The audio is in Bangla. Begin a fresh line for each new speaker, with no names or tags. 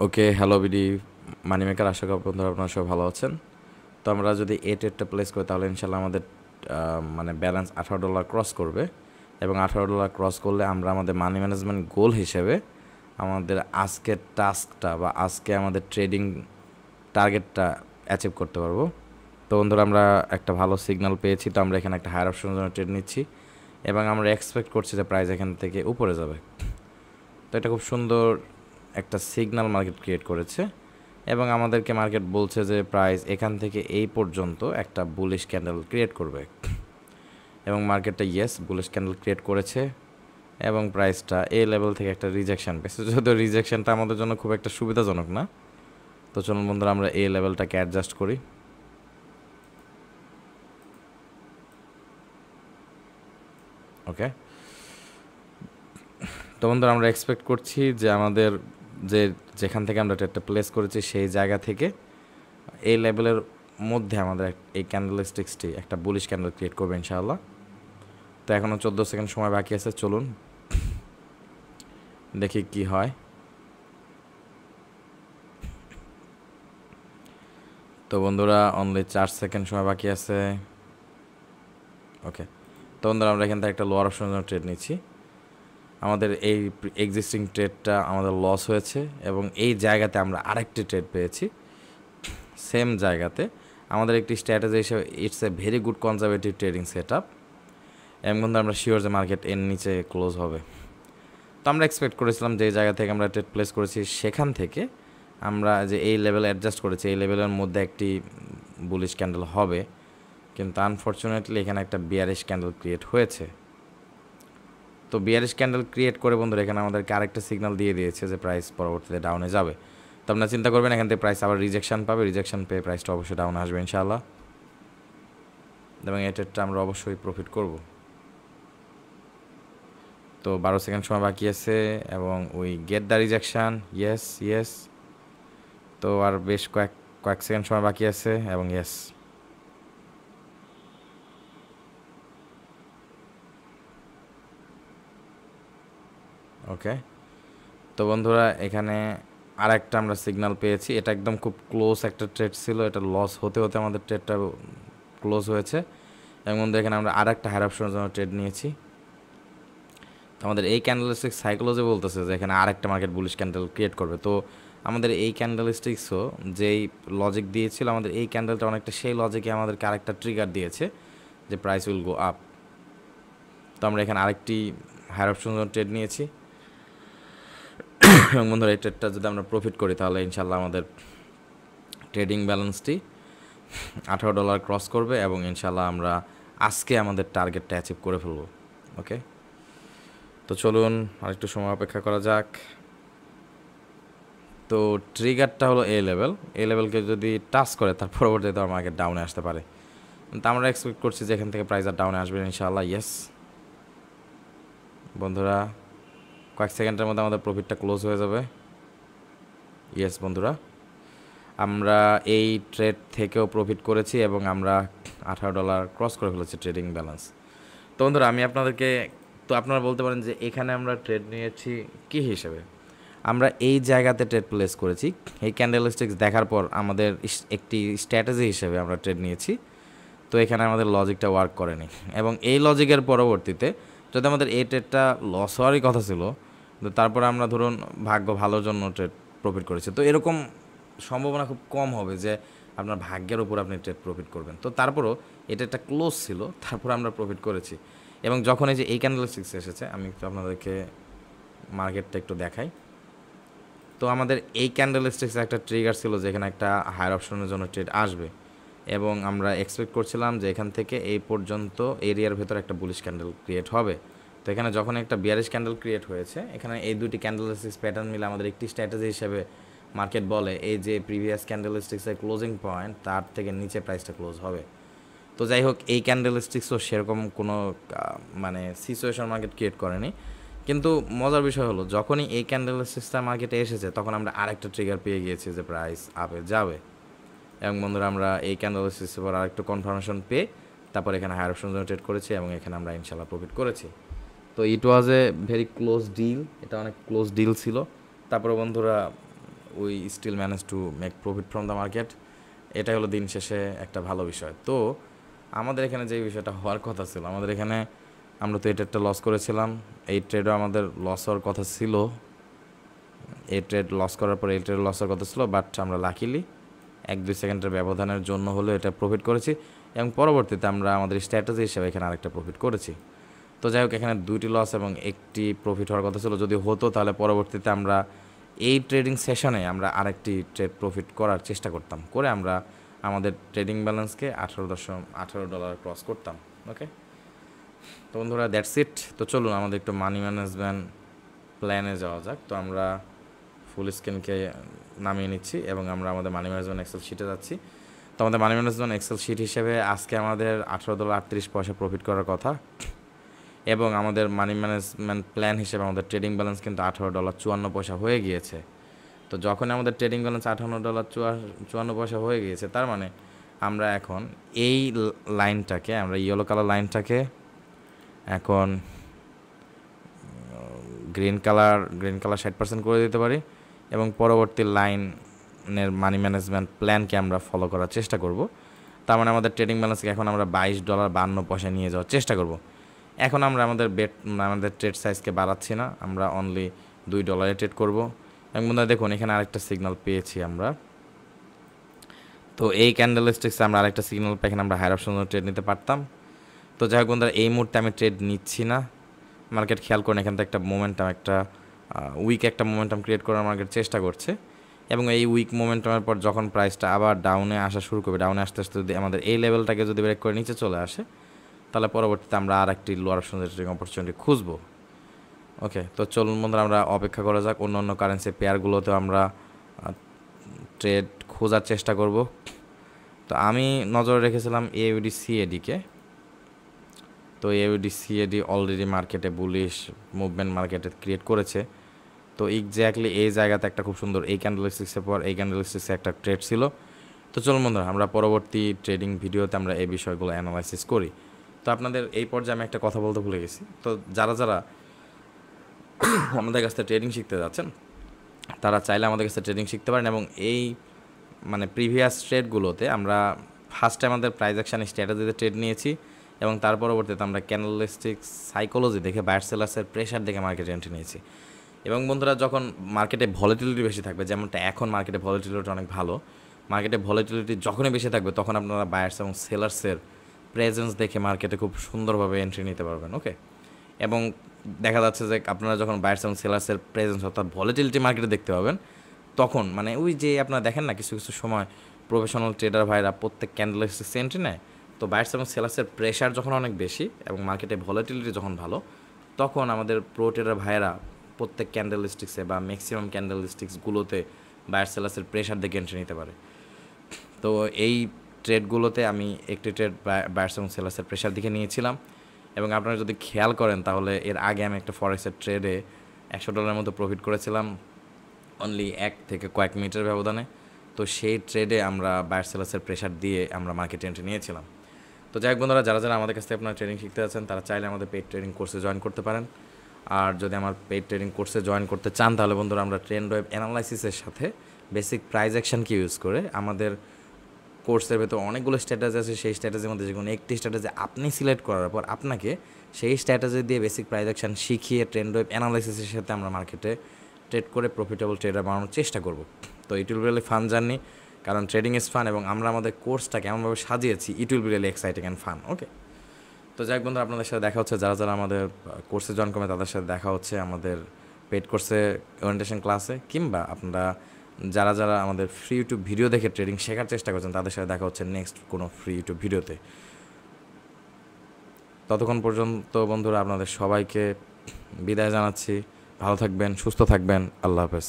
ওকে, হ্যালো বিডি মানি মেকার, আশা করি বন্ধুরা আপনারা সবাই ভালো আছেন। তো আমরা যদি এই ট্রেডটা প্লেস করি তাহলে ইনশাল্লাহ আমাদের মানে ব্যালেন্স $18 ক্রস করবে, এবং $18 ক্রস করলে আমরা আমাদের মানি ম্যানেজমেন্ট গোল হিসেবে আমাদের আজকের টাস্কটা বা আজকে আমাদের ট্রেডিং টার্গেটটা অ্যাচিভ করতে পারবো। তো বন্ধুরা, আমরা একটা ভালো সিগন্যাল পেয়েছি, তো আমরা এখানে একটা হায়ার অপশনের জন্য ট্রেড নিচ্ছি এবং আমরা এক্সপেক্ট করছি যে প্রাইস এখান থেকে উপরে যাবে। তো এটা খুব সুন্দর একটা সিগন্যাল মার্কেট ক্রিয়েট করেছে, এবং আমাদেরকে মার্কেট বলছে যে প্রাইস এখান থেকে এই পর্যন্ত একটা বুলিশ ক্যান্ডেল ক্রিয়েট করবে, এবং মার্কেটটা বুলিশ ক্যান্ডেল ক্রিয়েট করেছে, এবং প্রাইসটা এই লেভেল থেকে একটা রিজেকশন পেয়েছে। যদিও রিজেকশনটা আমাদের জন্য খুব একটা সুবিধাজনক না। তো চলুন বন্ধুরা, আমরা এই লেভেলটাকে অ্যাডজাস্ট করি। ওকে, তো বন্ধুরা, আমরা এক্সপেক্ট করছি যে আমাদের যেখান থেকে আমরা ট্রেডটা প্লেস করেছি সেই জায়গা থেকে এই লেভেলের মধ্যে আমাদের এই ক্যান্ডেলস্টিক্সটি একটা বুলিশ ক্যান্ডেল ক্রিয়েট করবে ইনশাআল্লাহ। তো এখনও 14 সেকেন্ড সময় বাকি আছে, চলুন দেখি কি হয়। তো বন্ধুরা, অনলি 4 সেকেন্ড সময় বাকি আছে। ওকে, তো বন্ধুরা, আমরা এখান থেকে একটা লোয়ার অপশনের জন্য ট্রেড নিচ্ছি। আমাদের এই এক্সিস্টিং ট্রেডটা আমাদের লস হয়েছে, এবং এই জায়গাতে আমরা আরেকটি ট্রেড পেয়েছি সেম জায়গাতে। আমাদের একটি স্ট্র্যাটেজি হিসেবে it's a very good conservative trading set up, এবং বন্ধু আমরা শিওর যে মার্কেট এর নিচে ক্লোজ হবে। তো আমরা এক্সপেক্ট করেছিলাম যে এই জায়গা থেকে আমরা ট্রেড প্লেস করেছি সেখান থেকে আমরা যে এই লেভেলে অ্যাডজাস্ট করেছি এই লেভেলের মধ্যে একটি বুলিশ ক্যান্ডেল হবে, কিন্তু আনফর্চুনেটলি এখানে একটা বিয়ারিশ ক্যান্ডেল ক্রিয়েট হয়েছে। তো বিয়ারিশ ক্যান্ডেল ক্রিয়েট করে বন্ধুরা এখানে আমাদেরকে আরেকটা সিগন্যাল দিয়ে দিয়েছে যে প্রাইস পরবর্তীতে ডাউনে যাবে। তো আপনারা চিন্তা করবেন এখান থেকে প্রাইস আবার রিজেকশন পাবে, রিজেকশন পেয়ে প্রাইসটা অবশ্যই ডাউনে আসবে ইনশাআল্লাহ, এবং এই ট্রেডটা আমরা অবশ্যই প্রফিট করব। তো 12 সেকেন্ড সময় বাকি আছে, এবং we get the rejection. Yes. তো আর বেশ কয়েক সেকেন্ড সময় বাকি আছে, এবং ইয়েস। ওকে, তো বন্ধুরা এখানে আর একটা আমরা সিগন্যাল পেয়েছি। এটা একদম খুব ক্লোজ একটা ট্রেড ছিল, এটা লস হতে হতে আমাদের ট্রেডটা ক্লোজ হয়েছে, এবং বন্ধু এখানে আমরা আর একটা হায়ার অপশনের জন্য ট্রেড নিয়েছি। তো আমাদের এই ক্যান্ডেলস্টিক সাইকোলজি বলতেছে যে এখানে আর একটা মার্কেট বুলিশ ক্যান্ডেল ক্রিয়েট করবে। তো আমাদের এই ক্যান্ডেলস্টিক্সও যেই লজিক দিয়েছিল, আমাদের এই ক্যান্ডেলটা অনেকটা সেই লজিকে আমাদেরকে আরেকটা ট্রিগার দিয়েছে যে প্রাইস উইল গো আপ। তো আমরা এখানে আরেকটি হায়ার অপশন ট্রেড নিয়েছি, এবং বন্ধুরা এই ট্রেডটা যদি আমরা প্রফিট করি তাহলে ইনশাল্লাহ আমাদের ট্রেডিং ব্যালেন্সটি $18 ক্রস করবে, এবং ইনশাল্লাহ আমরা আজকে আমাদের টার্গেটটা অ্যাচিভ করে ফেলবো। ওকে, তো চলুন আরেকটু সময় অপেক্ষা করা যাক। তো ট্রিগারটা হলো এই লেভেলকে যদি টাচ করে তার পরবর্তীতে মার্কেট ডাউনে আসতে পারে, কিন্তু আমরা এক্সপেক্ট করছি যে এখান থেকে প্রাইস আর ডাউনে আসবে ইনশাআল্লাহ। ইয়েস বন্ধুরা, কয়েক সেকেন্ডের মধ্যে আমাদের প্রফিটটা ক্লোজ হয়ে যাবে। ইয়েস বন্ধুরা, আমরা এই ট্রেড থেকেও প্রফিট করেছি, এবং আমরা $18 ক্রস করে ফেলেছি ট্রেডিং ব্যালেন্স। তো বন্ধুরা, আমি আপনাদেরকে, তো আপনারা বলতে পারেন যে এখানে আমরা ট্রেড নিয়েছি কী হিসেবে। আমরা এই জায়গাতে ট্রেড প্লেস করেছি, এই ক্যান্ডেলস্টিক্স দেখার পর আমাদের একটি স্ট্র্যাটেজি হিসেবে আমরা ট্রেড নিয়েছি। তো এখানে আমাদের লজিকটা ওয়ার্ক করেনি, এবং এই লজিকের পরবর্তীতে যদি আমাদের এই ট্রেডটা লস হওয়ারই কথা ছিল, তো তারপরে আমরা ধরুন ভাগ্য ভালোর জন্য ট্রেড প্রফিট করেছি, তো এরকম সম্ভাবনা খুব কম হবে যে আপনার ভাগ্যের উপর আপনি ট্রেড প্রফিট করবেন। তো তারপরও এটা একটা ক্লোজ ছিল, তারপর আমরা প্রফিট করেছি। এবং যখন এই যে এই ক্যান্ডেলস্টিক্স এসেছে, আমি একটু আপনাদেরকে মার্কেটটা একটু দেখাই। তো আমাদের এই ক্যান্ডেলস্টিক্স একটা ট্রিগার ছিল যে এখানে একটা হায়ার অপশনের জন্য ট্রেড আসবে, এবং আমরা এক্সপেক্ট করছিলাম যে এখান থেকে এই পর্যন্ত এরিয়ার ভেতর একটা বুলিশ ক্যান্ডেল ক্রিয়েট হবে। তো এখানে যখন একটা বিয়ারিশ ক্যান্ডেল ক্রিয়েট হয়েছে, এখানে এই দুটি ক্যান্ডেলস্টিক্স প্যাটার্ন মিলে আমাদের একটি স্ট্র্যাটেজি হিসেবে মার্কেট বলে এই যে প্রিভিয়াস ক্যান্ডেলস্টিক্সের ক্লোজিং পয়েন্ট তার থেকে নিচে প্রাইসটা ক্লোজ হবে। তো যাই হোক, এই ক্যান্ডেলস্টিক্সও সেরকম কোনো মানে সিচুয়েশন মার্কেট ক্রিয়েট করেনি, কিন্তু মজার বিষয় হলো যখনই এই ক্যান্ডেলস্টিক্সটা মার্কেটে এসেছে তখন আমরা আরেকটা ট্রিগার পেয়ে গিয়েছি যে প্রাইস আপে যাবে, এবং বন্ধুরা আমরা এই ক্যান্ডেলস্টিক্সের পর আরেকটু কনফার্মেশন পেয়ে তারপর এখানে হায়ার অপশন জন্য ট্রেড করেছি, এবং এখানে আমরা ইনশাল্লাহ প্রফিট করেছি। তো it was a very close deal, এটা অনেক ক্লোজ ডিল ছিল। তারপরে বন্ধুরা we still manage to make profit from the market. এটাই হলো দিন শেষে একটা ভালো বিষয়। তো আমাদের এখানে যে বিষয়টা হওয়ার কথা ছিল, আমাদের এখানে আমরা তো এই ট্রেডটা লস করেছিলাম, এই ট্রেডও আমাদের লস হওয়ার কথা ছিল, এই ট্রেড লস করার পরে এই ট্রেড লস হওয়ার কথা ছিল, বাট আমরা লাকিলি 1-2 সেকেন্ডের ব্যবধানের জন্য হলেও এটা প্রফিট করেছি এবং পরবর্তীতে আমরা আমাদের স্ট্র্যাটেজি হিসেবে এখানে আরেকটা প্রফিট করেছি। তো যাই হোক, এখানে 2টি লস এবং 1টি প্রফিট হওয়ার কথা ছিল। যদি হতো তাহলে পরবর্তীতে আমরা এই ট্রেডিং সেশনে আমরা আরেকটি ট্রেড প্রফিট করার চেষ্টা করতাম, করে আমরা আমাদের ট্রেডিং ব্যালেন্সকে $18 ক্রস করতাম। ওকে, তো বন্ধুরা দ্যাটস ইট। তো চলুন আমাদের একটু মানি ম্যানেজমেন্ট প্ল্যানে যাওয়া যাক। তো আমরা ফুল স্ক্রিনকে নামিয়ে নিচ্ছি এবং আমরা আমাদের মানি ম্যানেজমেন্ট এক্সেল শিটে যাচ্ছি। তো আমাদের মানি ম্যানেজমেন্ট এক্সেল শিট হিসেবে আজকে আমাদের $18.38 প্রফিট করার কথা এবং আমাদের মানি ম্যানেজমেন্ট প্ল্যান হিসেবে আমাদের ট্রেডিং ব্যালেন্স কিন্তু $18.54 হয়ে গিয়েছে। তো যখন আমাদের ট্রেডিং ব্যালেন্স $18.54 হয়ে গিয়েছে, তার মানে আমরা এখন এই লাইনটাকে, আমরা ইয়েলো কালার লাইনটাকে এখন গ্রিন কালার 60% করে দিতে পারি এবং পরবর্তী লাইনের মানি ম্যানেজমেন্ট প্ল্যানকে আমরা ফলো করার চেষ্টা করব। তার মানে আমাদের ট্রেডিং ব্যালেন্সকে এখন আমরা $22.52 নিয়ে যাওয়ার চেষ্টা করব। এখন আমরা আমাদের ট্রেড সাইজকে বাড়াচ্ছি না, আমরা অনলি $2 ট্রেড করব। এবং বন্ধুরা দেখুন, এখানে আরেকটা সিগন্যাল পেয়েছি আমরা। তো এই ক্যান্ডেলস্টিক্সে আমরা আরেকটা সিগন্যাল পেয়ে এখানে আমরা হায়ার অপশন ট্রেড নিতে পারতাম। তো যাই হোক বন্ধুরা, এই মুহূর্তে আমি ট্রেড নিচ্ছি না। মার্কেট খেয়াল করুন, এখান থেকে একটা মোমেন্টাম, একটা উইক একটা মোমেন্টাম ক্রিয়েট করার মার্কেট চেষ্টা করছে এবং এই উইক মোমেন্টামের পর যখন প্রাইসটা আবার ডাউনে আসা শুরু করবে, ডাউনে আস্তে আস্তে যদি আমাদের এই লেভেলটাকে যদি ব্রেক করে নিচে চলে আসে, তাহলে পরবর্তীতে আমরা আর একটি লোয়ার অপশন ট্রেডিং অপরচুনিটি খুঁজবো। ওকে, তো চলুন বন্ধুরা আমরা অপেক্ষা করা যাক। অন্য কারেন্সি পেয়ারগুলোতেও আমরা ট্রেড খোঁজার চেষ্টা করব। তো আমি নজরে রেখেছিলাম AUD/CAD-কে। তো AUD/CAD অলরেডি মার্কেটে বুলিশ মুভমেন্ট মার্কেটে ক্রিয়েট করেছে। তো এক্স্যাক্টলি এই জায়গাতে একটা খুব সুন্দর এই ক্যান্ডেলস্টিক্সের পর এই ক্যান্ডেলস্টিক্সে একটা ট্রেড ছিল। তো চলুন বন্ধুরা আমরা পরবর্তী ট্রেডিং ভিডিওতে আমরা এই বিষয়গুলো অ্যানালাইসিস করি। তো আপনাদের এই পর্যায়ে আমি একটা কথা বলতে ভুলে গেছি। তো যারা আমাদের কাছ থেকে ট্রেডিং শিখতে যাচ্ছেন, তারা চাইলে আমাদের কাছে ট্রেডিং শিখতে পারেন এবং এই মানে প্রিভিয়াস ট্রেডগুলোতে আমরা ফার্স্টে আমাদের প্রাইস অ্যাকশন স্ট্র্যাটেজিতে ট্রেড নিয়েছি এবং তার পরবর্তীতে আমরা ক্যান্ডেলস্টিক্স সাইকোলজি দেখে বায়ার সেলার্সের প্রেশার দেখে মার্কেটে এন্ট্রি নিয়েছি। এবং বন্ধুরা যখন মার্কেটে ভলিটিলিটি বেশি থাকবে, যেমনটা এখন মার্কেটে ভলিটিলিটি অনেক ভালো, মার্কেটে ভলিটিলিটি যখনই বেশি থাকবে তখন আপনারা বায়ার্স এবং সেলার্সের প্রেজেন্স দেখে মার্কেটে খুব সুন্দরভাবে এন্ট্রি নিতে পারবেন। ওকে, এবং দেখা যাচ্ছে যে আপনারা যখন বায়ার্স এবং সেলার্সের প্রেজেন্স অর্থাৎ ভলিটিলিটি মার্কেটে দেখতে পাবেন, তখন মানে ওই যে আপনারা দেখেন না কিছু সময় প্রফেশনাল ট্রেডার ভাইরা প্রত্যেক ক্যান্ডেলস্টিক্সে এন্ট্রি নেয়। তো বায়ার্স এবং সেলার্সের প্রেশার যখন অনেক বেশি এবং মার্কেটে ভলিটিলিটি যখন ভালো, তখন আমাদের প্রো ট্রেডার ভাইয়েরা প্রত্যেক ক্যান্ডেলস্টিক্সে বা ম্যাক্সিমাম ক্যান্ডেলস্টিক্সগুলোতে বায়ার সেলার্সের প্রেশার দেখে এন্ট্রি নিতে পারে। তো এই ট্রেডগুলোতে আমি একটি ট্রেড বায়ার্স এবং সেলার্সের প্রেশার দেখে নিয়েছিলাম এবং আপনারা যদি খেয়াল করেন তাহলে এর আগে আমি একটা ফরেক্সের ট্রেডে $100 মতো প্রফিট করেছিলাম অনলি 1 থেকে কয়েক মিনিটের ব্যবধানে। তো সেই ট্রেডে আমরা বায়ার সেলার্সের প্রেশার দিয়ে আমরা মার্কেটে এন্ট্রি নিয়েছিলাম। তো যাই হোক বন্ধুরা, যারা আমাদের কাছ থেকে আপনারা ট্রেডিং শিখতে যাচ্ছেন, তারা চাইলে আমাদের পেইড ট্রেডিং কোর্সে জয়েন করতে পারেন। আর যদি আমার পেইড ট্রেডিং কোর্সে জয়েন করতে চান, তাহলে বন্ধুরা আমরা ট্রেন্ড ওয়েভ অ্যানালাইসিসের সাথে বেসিক প্রাইস অ্যাকশনকে ইউজ করে আমাদের কোর্সের ভেতর অনেকগুলো স্ট্র্যাটেজি আছে। সেই স্ট্র্যাটেজির মধ্যে যে কোনো একটি স্ট্র্যাটেজি আপনি সিলেক্ট করার পর আপনাকে সেই স্ট্র্যাটেজি দিয়ে বেসিক প্রাইস অ্যাকশন শিখিয়ে ট্রেন্ড ওয়েভ অ্যানালাইসিসের সাথে আমরা মার্কেটে ট্রেড করে প্রফিটেবল ট্রেডার বানানোর চেষ্টা করব। তো it will be really fun journey, কারণ ট্রেডিং ইজ ফান এবং আমরা আমাদের কোর্সটাকে এমনভাবে সাজিয়েছি it will be really exciting and fun. Okay, তো যাই হোক বন্ধুরা, আপনাদের সাথে দেখা হচ্ছে যারা আমাদের কোর্সে জয়েন করবে, তাদের সাথে দেখা হচ্ছে আমাদের পেড কোর্সে ওরিয়েন্টেশন ক্লাসে, কিংবা আপনারা যারা আমাদের ফ্রি ইউটিউব ভিডিও দেখে ট্রেডিং শেখার চেষ্টা করছেন, তাদের সাথে দেখা হচ্ছে নেক্সট কোনো ফ্রি ইউটিউব ভিডিওতে। ততক্ষণ পর্যন্ত বন্ধুরা আপনাদের সবাইকে বিদায় জানাচ্ছি। ভালো থাকবেন, সুস্থ থাকবেন, আল্লাহ হাফেজ।